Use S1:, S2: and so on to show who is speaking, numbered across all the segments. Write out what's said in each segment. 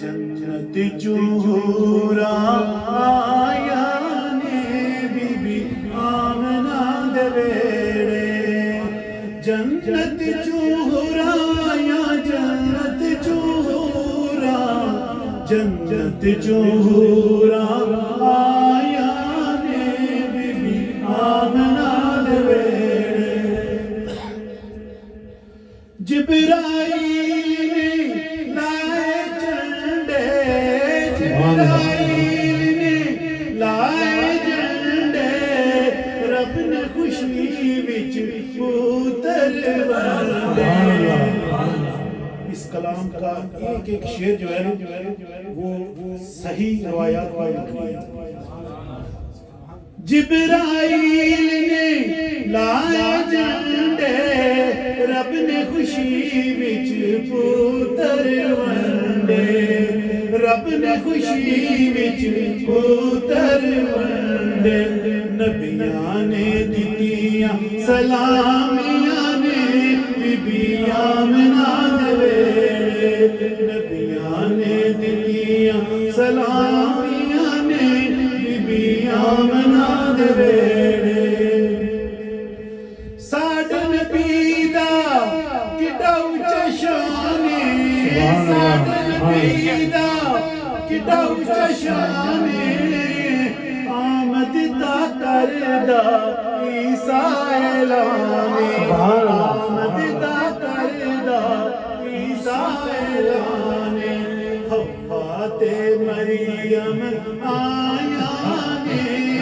S1: جنت چہورا آیا نے بی بی آمنہ دے ویڑے جنت چہورا آیا جنت چہورا جنت چہورا آیا نے بی بی آمنہ دے ویڑے جبرائیل نے لائے جھنڈے جبرائیل نے لائے جھنڈے رب نے خوشی وچ پوتر ونڈے اس کلام کا ایک ایک شعر جو ہے وہ صحیح روایات میں لکھی ہے جبرائیل نے لائے جھنڈے رب نے خوشی وچ پوتر ونڈے رب نے خوشی وچ پوتر ونڈے نبیاں نے دتیاں سلامیاں نے بی بی آمنہ دے ویڑے نبیاں نے دتیاں سلامیاں نے بی بی آمنہ دے ویڑے ساڈا نبی دا کڈا اونچا شان ہے ساڈا نبی دا کڈا اونچا شان ہے آمد دا کردا عیسیٰ اعلان آمد دا کردا عیسیٰ اعلان حوا تے مریم آیا نے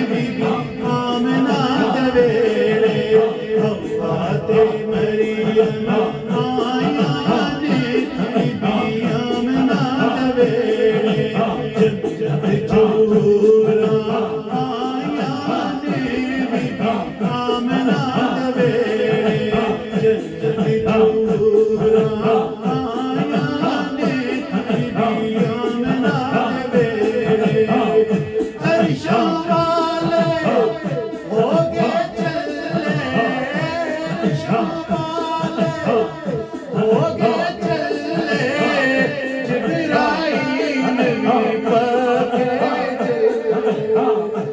S1: بی بی آمنہ دے ویڑے حوا تے مریم آیا نے بی بی آمنہ دے ویڑے جنت چہورا آیا نے بی بی آمنہ دے ویڑے جنت چہورا آیا نے بی بی آمنہ دے ویڑے عرشاں والے ہو گئے چلے عرشاں والے ہو گئے چلے جبرائیل بھی پکے چلے جبرائیل بھی پکے چلے نور نے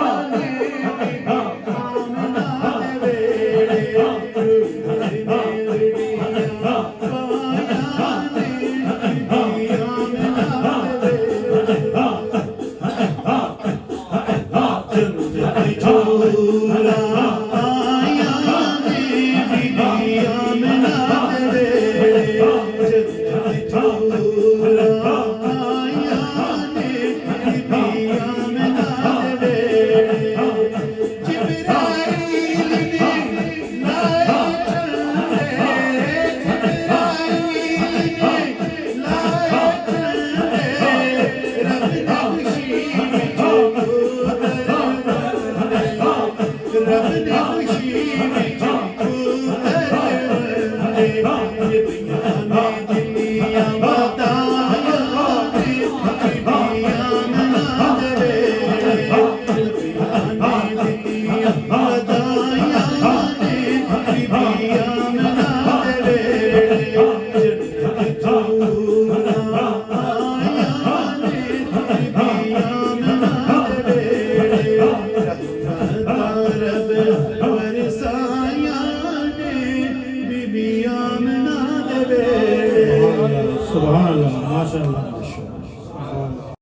S1: لٹیا پایا نے بی بی آمنہ دے ویڑے نور نے لٹیا پایا نے بی بی آمنہ دے ویڑے جنت چہورا آیا نے بی بی آمنہ دے ویڑے جنت چہورا آیا نے بی بی آمنہ دے ویڑے جبرائیل نے لائے جھنڈے جبرائیل نے لائے جھنڈے رب نے خوشی وچ پوتر ونڈے رب نے خوشی وچ پوتر ونڈے نبیاں نے دتیاں ودائیاں نے بی بی آمنہ دے ویڑے نبیاں نے دتیاں ودائیاں نے بی بی آمنہ دے ویڑے جنت چہورا آیا نے بی بی آمنہ دے ویڑے رحمت رب برسایا نے بی بی آمنہ دے ویڑے
S2: سبحان اللہ ماشاء اللہ